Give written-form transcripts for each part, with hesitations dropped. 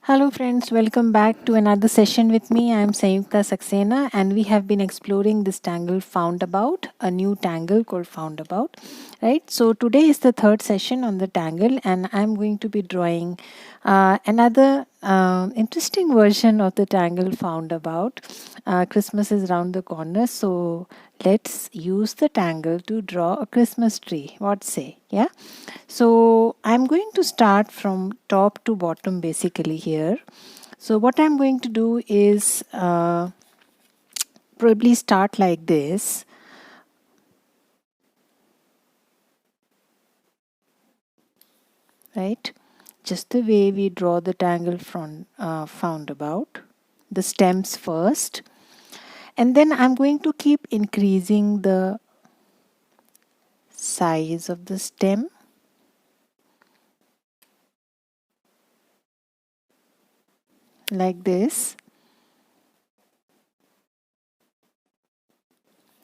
Hello friends, welcome back to another session with me. I am Sanyukta Saxena and we have been exploring this tangle Foundabout, a new tangle called Foundabout. Right, so today is the third session on the tangle and I am going to be drawing another interesting version of the tangle Foundabout. Christmas is around the corner, so let's use the tangle to draw a Christmas tree. What say? Yeah. So I'm going to start from top to bottom basically here. So what I'm going to do is probably start like this. Right? Just the way we draw the tangle from Foundabout. The stems first. And then I'm going to keep increasing the size of the stem. Like this.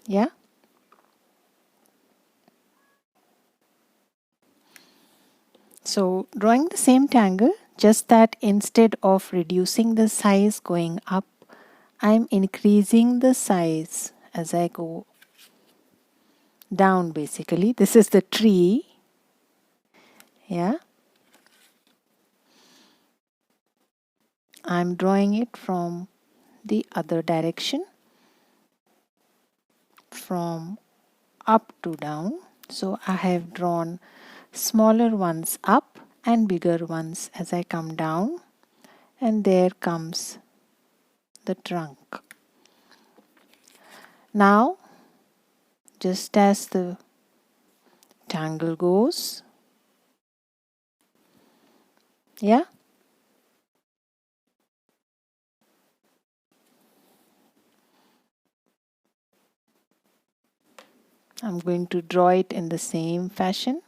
Yeah. So drawing the same tangle, just that instead of reducing the size going up, I'm increasing the size as I go down basically. This is the tree. Yeah. I'm drawing it from the other direction, from up to down. So I have drawn smaller ones up and bigger ones as I come down, and there comes the trunk. Now, just as the tangle goes, yeah, I'm going to draw it in the same fashion.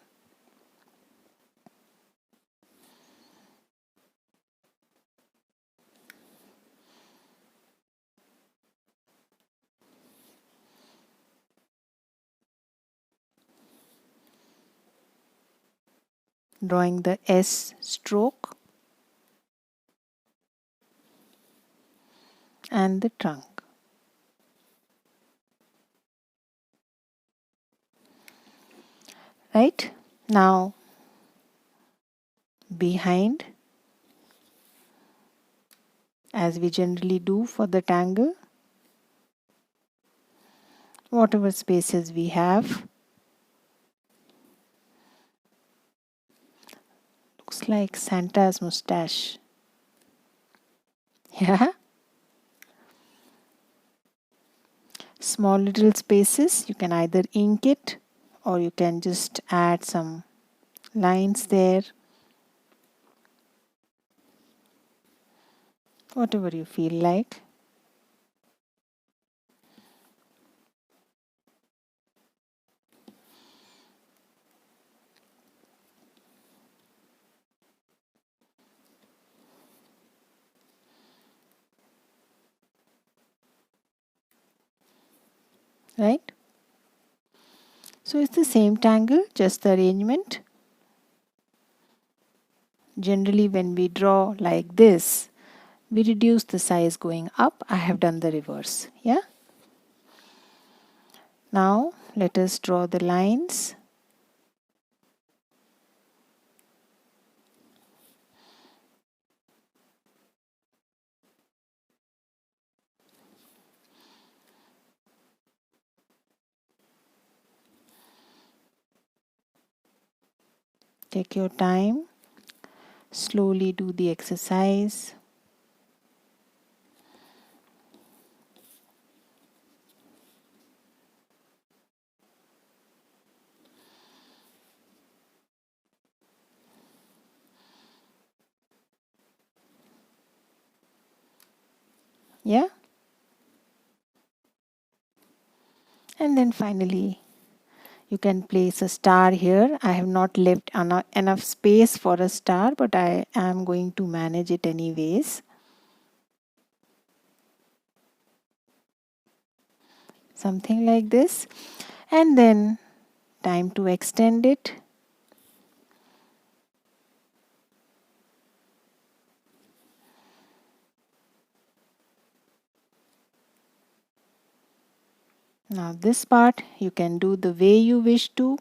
Drawing the S stroke and the trunk. Right? Now, behind, as we generally do for the tangle, whatever spaces we have. Looks like Santa's mustache. Yeah. Small little spaces, you can either ink it or you can just add some lines there. Whatever you feel like. Right? So it's the same tangle, just the arrangement. Generally when we draw like this, we reduce the size going up. I have done the reverse. Yeah. Now let us draw the lines. Take your time. Slowly do the exercise. Yeah. And then finally, you can place a star here. I have not left enough space for a star, but I am going to manage it anyways. Something like this. And then time to extend it. Now this part you can do the way you wish to.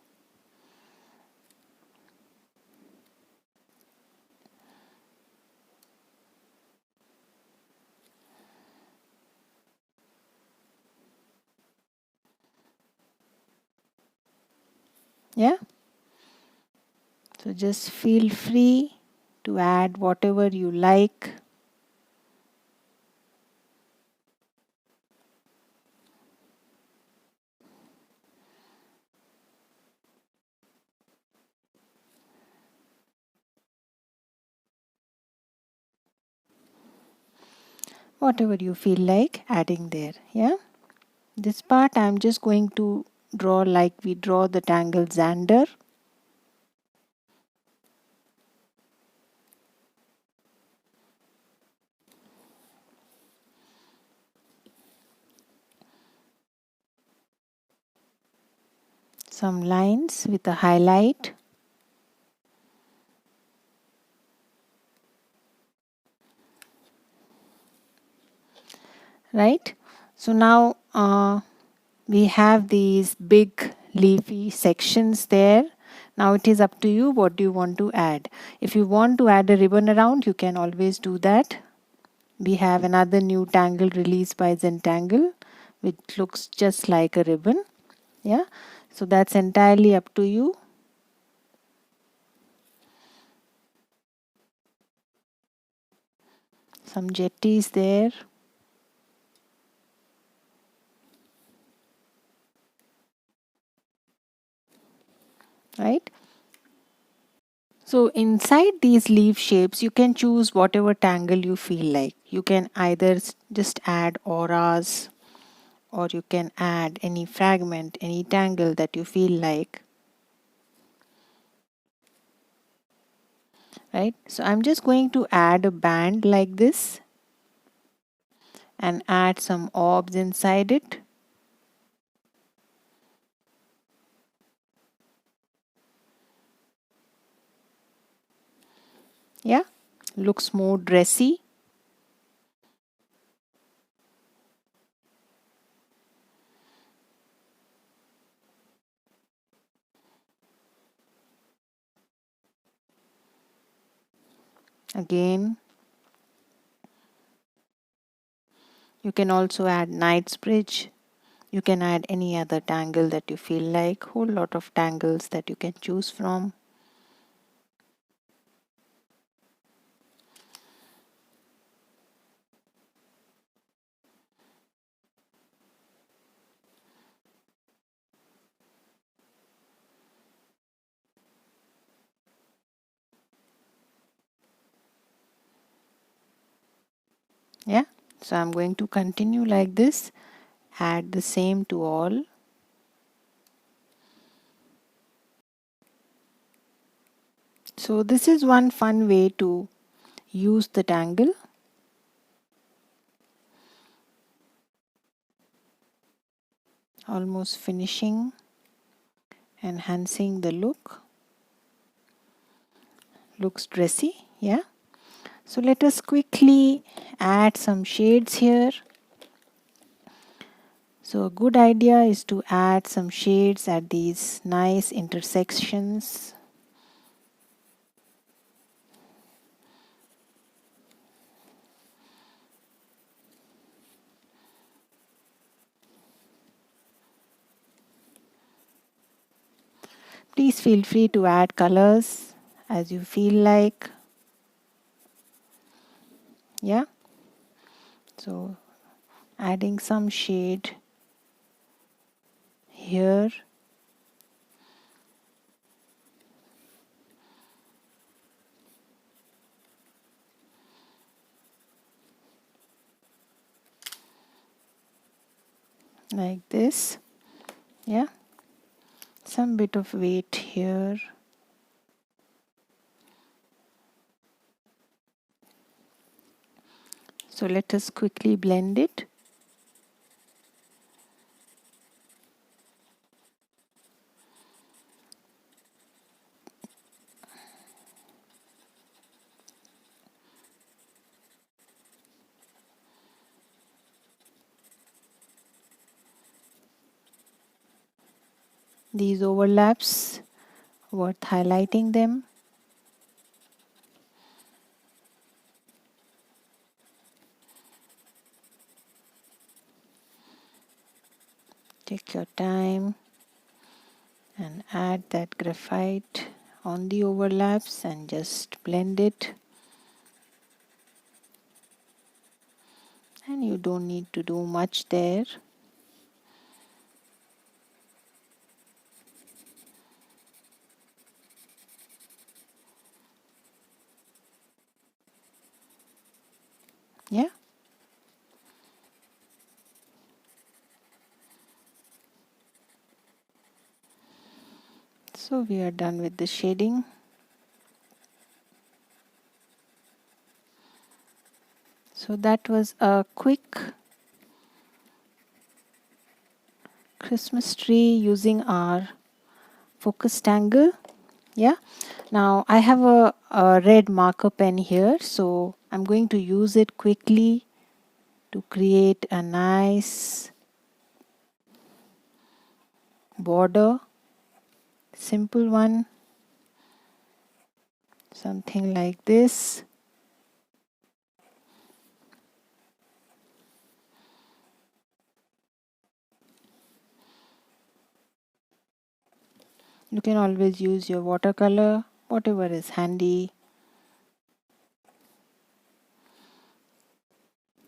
Yeah. So just feel free to add whatever you like. Whatever you feel like adding there. Yeah. This part I'm just going to draw like we draw the tangle Xander. Some lines with a highlight. Right. So now we have these big leafy sections there. Now it is up to you what do you want to add. If you want to add a ribbon around, you can always do that. We have another new tangle released by Zentangle, which looks just like a ribbon. Yeah, so that's entirely up to you. Some jetties there. Right. So inside these leaf shapes, you can choose whatever tangle you feel like. You can either just add auras, or you can add any fragment, any tangle that you feel like. Right. So I'm just going to add a band like this and add some orbs inside it. Yeah, looks more dressy. Again, you can also add Knightsbridge. You can add any other tangle that you feel like. Whole lot of tangles that you can choose from. Yeah, so I'm going to continue like this. Add the same to all. So this is one fun way to use the tangle. Almost finishing, enhancing the look. Looks dressy. Yeah. So let us quickly add some shades here. So a good idea is to add some shades at these nice intersections. Please feel free to add colors as you feel like. Yeah. So adding some shade here. Like this. Yeah. Some bit of weight here. So let us quickly blend it. these overlaps, worth highlighting them. Take your time and add that graphite on the overlaps and just blend it. And you don't need to do much there. Yeah. So we are done with the shading. So that was a quick Christmas tree using our focus tangle. Yeah. Now I have a red marker pen here, so I'm going to use it quickly to create a nice border, simple one, something like this. You can always use your watercolor, whatever is handy.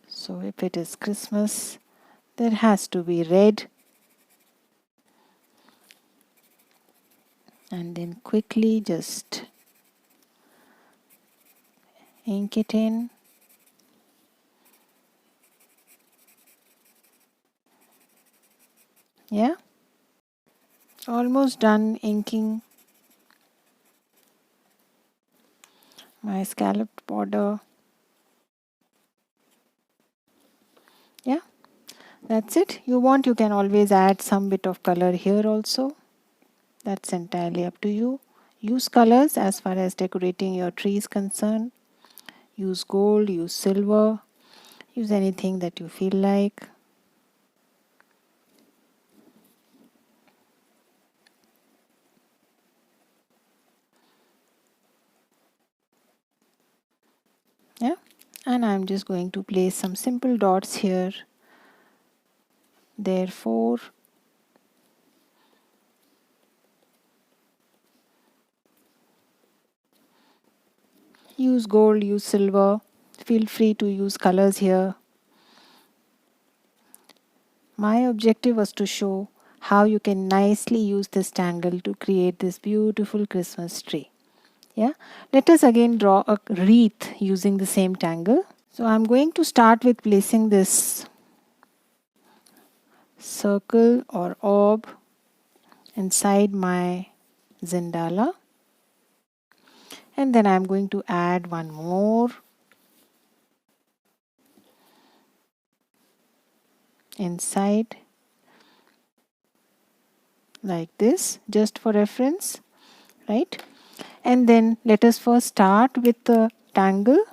So if it is Christmas, there has to be red. And then quickly just ink it in. Yeah, almost done inking my scalloped border. Yeah, that's it. You can always add some bit of color here also. That's entirely up to you. Use colors as far as decorating your tree is concerned. Use gold, use silver, use anything that you feel like. Yeah, and I'm just going to place some simple dots here. Therefore, use gold, use silver. Feel free to use colors here. My objective was to show how you can nicely use this tangle to create this beautiful Christmas tree. Yeah, let us again draw a wreath using the same tangle. So I'm going to start with placing this circle or orb inside my Zendala, and then I'm going to add one more inside like this, just for reference, right? And then let us first start with the tangle,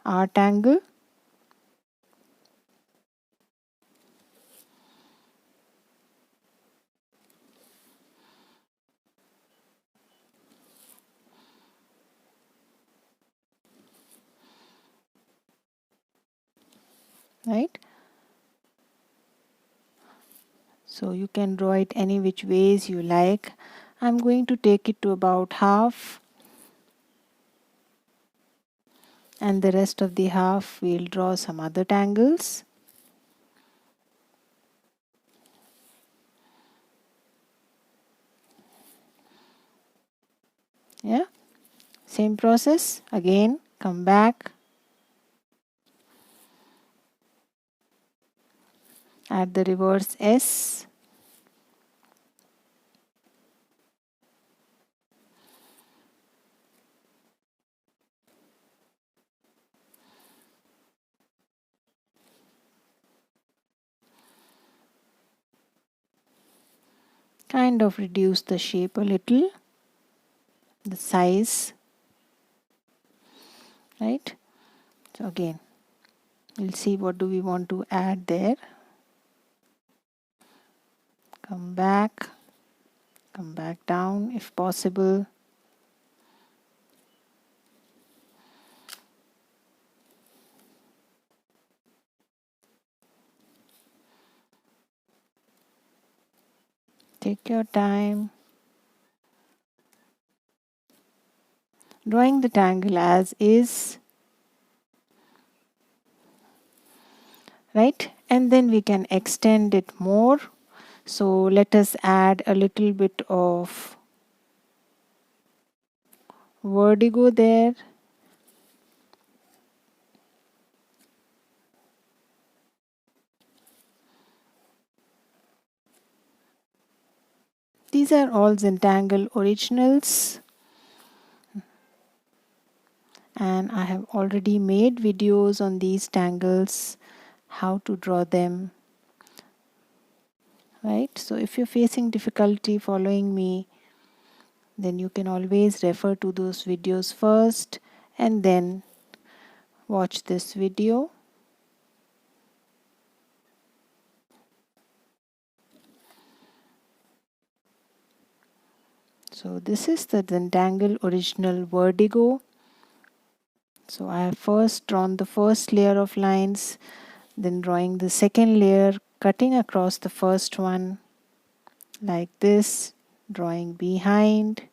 our tangle. Right, so you can draw it any which ways you like. I'm going to take it to about half, and the rest of the half we'll draw some other tangles. Yeah, same process again. Come back, add the reverse S, kind of reduce the shape a little, the size, right? So again, we'll see what do we want to add there. Come back, Come back down if possible. Take your time. Drawing the tangle as is. Right? And then we can extend it more. So let us add a little bit of verdigogh there. These are all Zentangle originals, and I have already made videos on these tangles, how to draw them. Right? So if you're facing difficulty following me, then you can always refer to those videos first and then watch this video. So this is the Zentangle original verdigogh. So I have first drawn the first layer of lines, then drawing the second layer, cutting across the first one like this, drawing behind.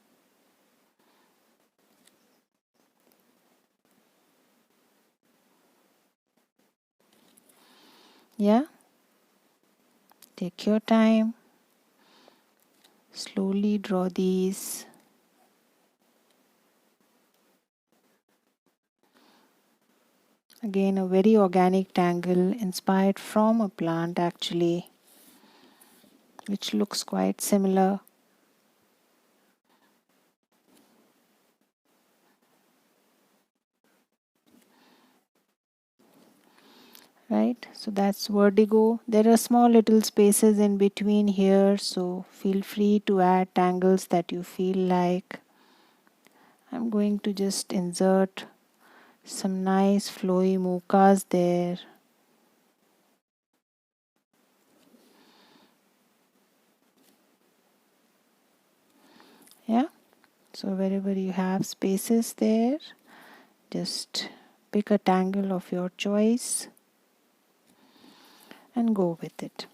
Yeah, take your time, slowly draw these. Again, a very organic tangle inspired from a plant actually, which looks quite similar. Right, so that's verdigogh. There are small little spaces in between here, so feel free to add tangles that you feel like. I'm going to just insert some nice flowy mookas there. Yeah, so wherever you have spaces there, just pick a tangle of your choice and go with it.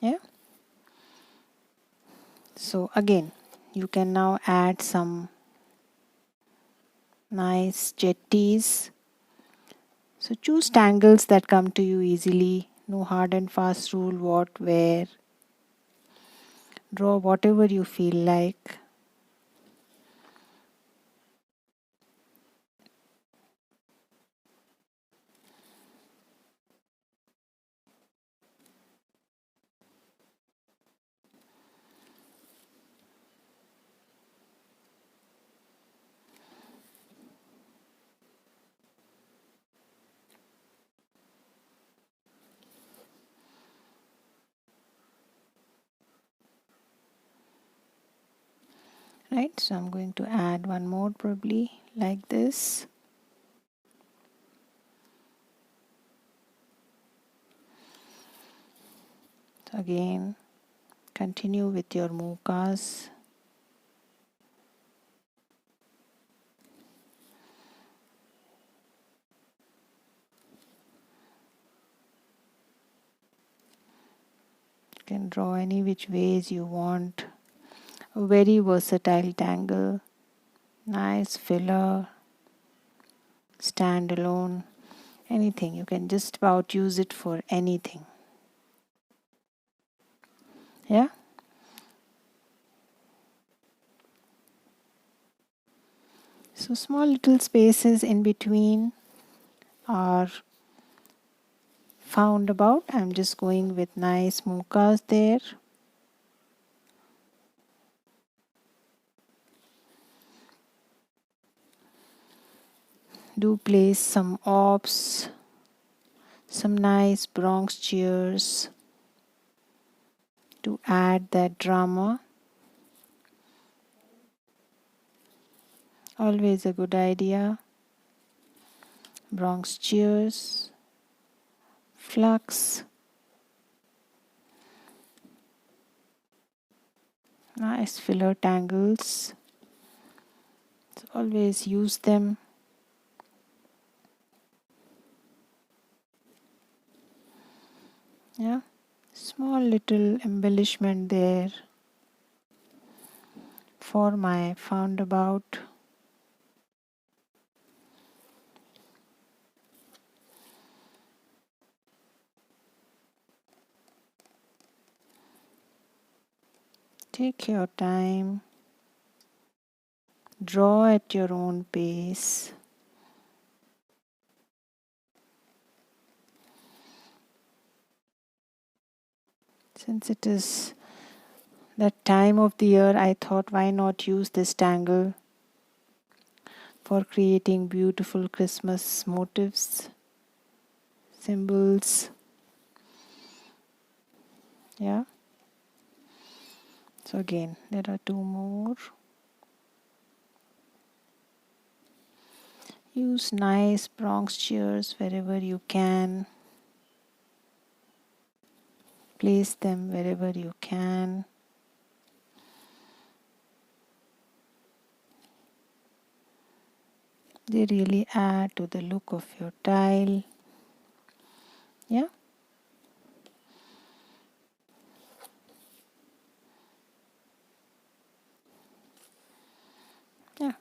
Yeah, so again you can now add some nice jetties. So choose tangles that come to you easily. No hard and fast rule what, where. Draw whatever you feel like. Right, so I'm going to add one more probably like this. So again, continue with your mookas. You can draw any which ways you want. A very versatile tangle. Nice filler, standalone, anything. You can just about use it for anything. Yeah. So small little spaces in between are found about. I'm just going with nice mookas there. Do place some orbs, some nice Bronx cheers to add that drama. Always a good idea. Bronx shears, flux, nice filler tangles. So always use them. Yeah, small little embellishment there for my foundabout. Take your time, draw at your own pace. Since it is that time of the year, I thought why not use this tangle for creating beautiful Christmas motifs, symbols. Yeah. So again, there are two more. Use nice Bronx shears wherever you can. Place them wherever you can. They really add to the look of your tile. Yeah. Yeah.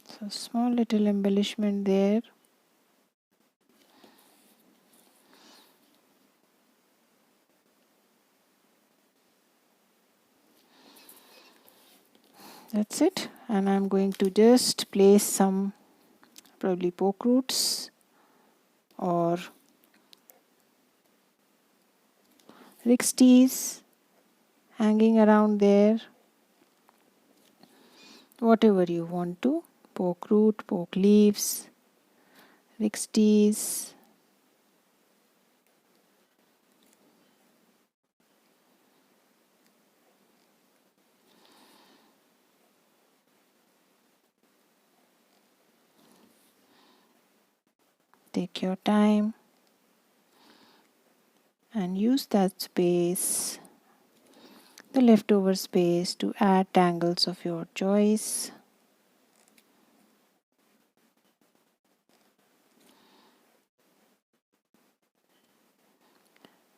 So small little embellishment there. That's it. And I'm going to just place some probably poke roots or Rixties hanging around there. Whatever you want to. Poke root, poke leaves, Rixties. Take your time and use that space, the leftover space, to add tangles of your choice.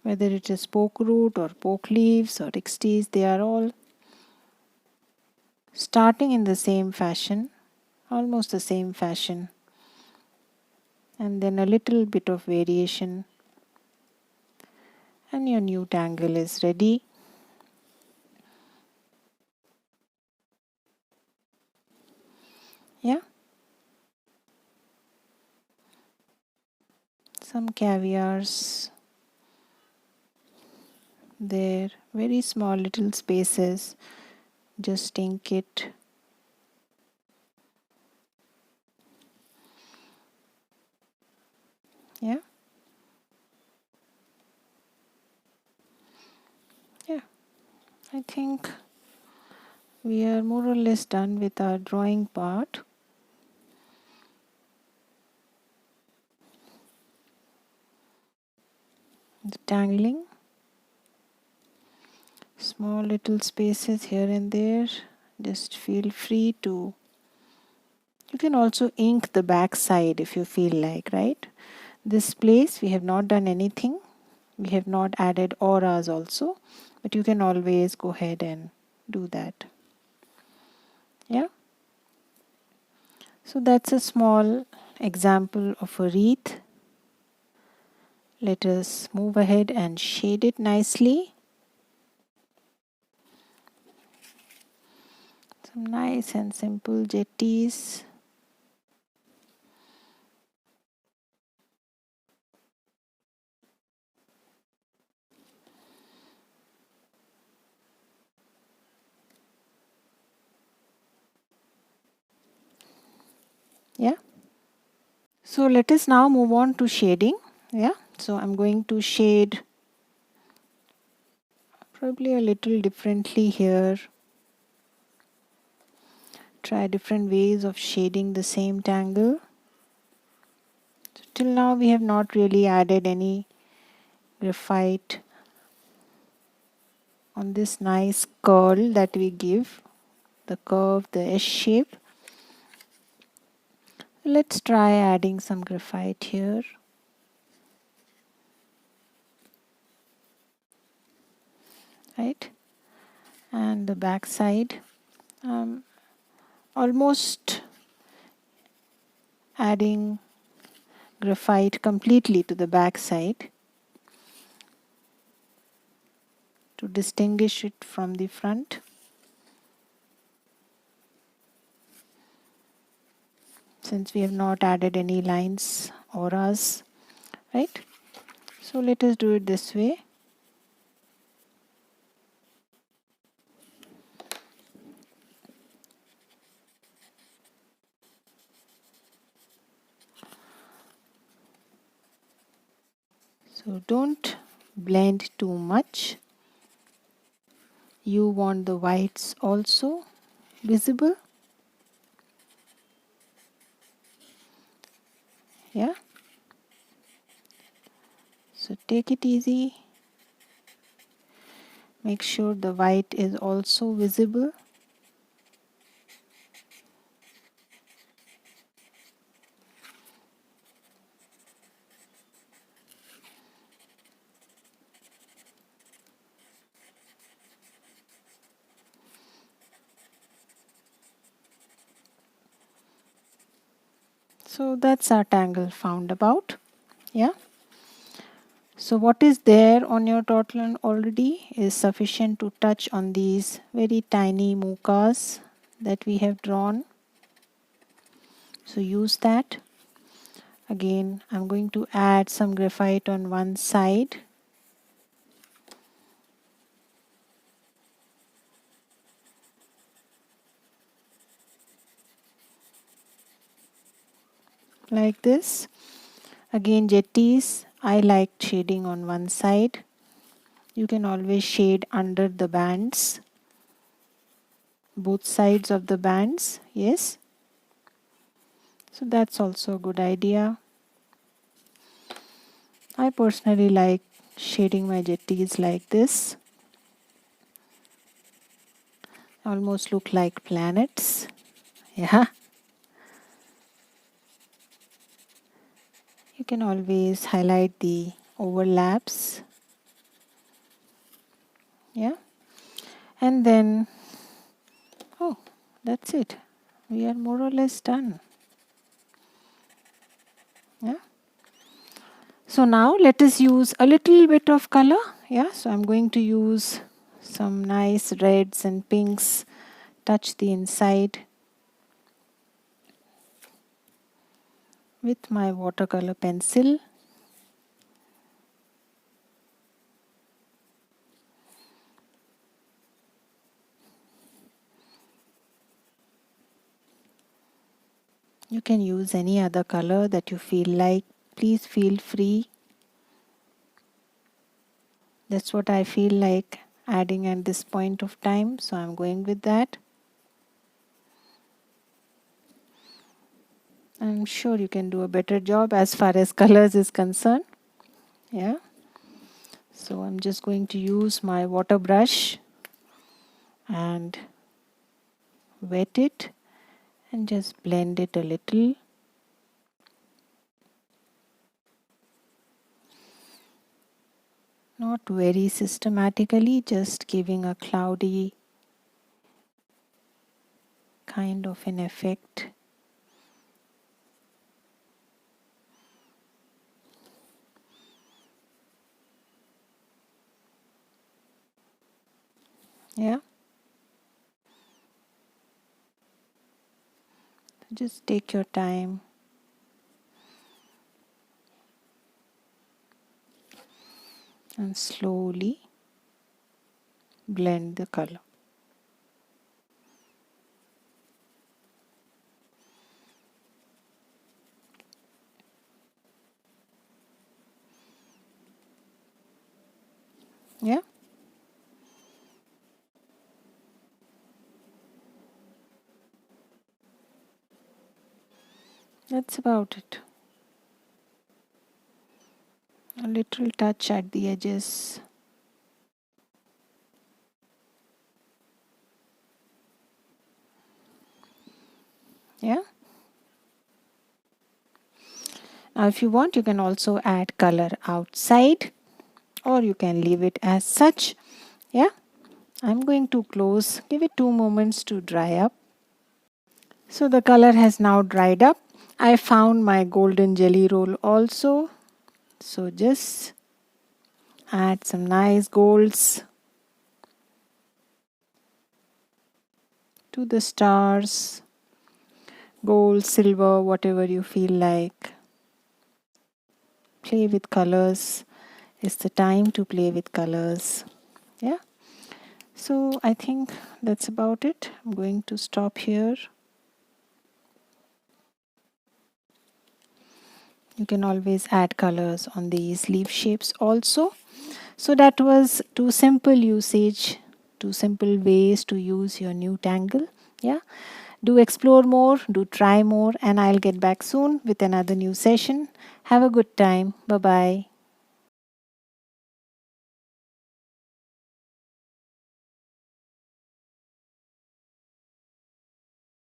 Whether it is poke root or poke leaves or Rixties, they are all starting in the same fashion, almost the same fashion, and then a little bit of variation, and your new tangle is ready. Yeah, some caviars there, very small little spaces, just ink it. Yeah, yeah, I think we are more or less done with our drawing part. The tangling, small little spaces here and there, just feel free to. You can also ink the back side if you feel like, right? This place we have not done anything, we have not added auras also, but you can always go ahead and do that. Yeah, so that's a small example of a wreath. Let us move ahead and shade it nicely. Some nice and simple jetties. Yeah. So let us now move on to shading. Yeah. So I'm going to shade probably a little differently here. try different ways of shading the same tangle. So till now we have not really added any graphite on this nice curl that we give, the curve, the S shape. Let's try adding some graphite here. Right, and the back side, almost adding graphite completely to the back side to distinguish it from the front. Since we have not added any lines, auras, right? So let us do it this way. So don't blend too much. You want the whites also visible. Yeah. So take it easy. Make sure the white is also visible. So that's our tangle foundabout. Yeah. So what is there on your tortillon already is sufficient to touch on these very tiny mookas that we have drawn. So use that. Again, I'm going to add some graphite on one side. Like this. Again, jetties, I like shading on one side. You can always shade under the bands, both sides of the bands, yes. So that's also a good idea. I personally like shading my jetties like this. Almost look like planets. Yeah. You can always highlight the overlaps. Yeah. And then, oh, that's it. We are more or less done. Yeah. So now let us use a little bit of color. Yeah. So I'm going to use some nice reds and pinks. Touch the inside with my watercolor pencil. You can use any other color that you feel like. Please feel free. That's what I feel like adding at this point of time, so I'm going with that. I'm sure you can do a better job as far as colors is concerned. Yeah. So I'm just going to use my water brush and wet it and just blend it a little. Not very systematically, just giving a cloudy kind of an effect. Yeah. Just take your time. And slowly blend the color. Yeah. That's about it. A little touch at the edges. Yeah. Now if you want, you can also add color outside, or you can leave it as such. Yeah. I'm going to close, give it 2 moments to dry up. So the color has now dried up. I found my golden jelly roll also. So just add some nice golds to the stars, gold, silver, whatever you feel like. Play with colors. It's the time to play with colors. Yeah. So I think that's about it. I'm going to stop here. You can always add colors on these leaf shapes also. So that was 2 simple usage, 2 simple ways to use your new tangle. Yeah. Do explore more, do try more, and I'll get back soon with another new session. Have a good time. Bye bye.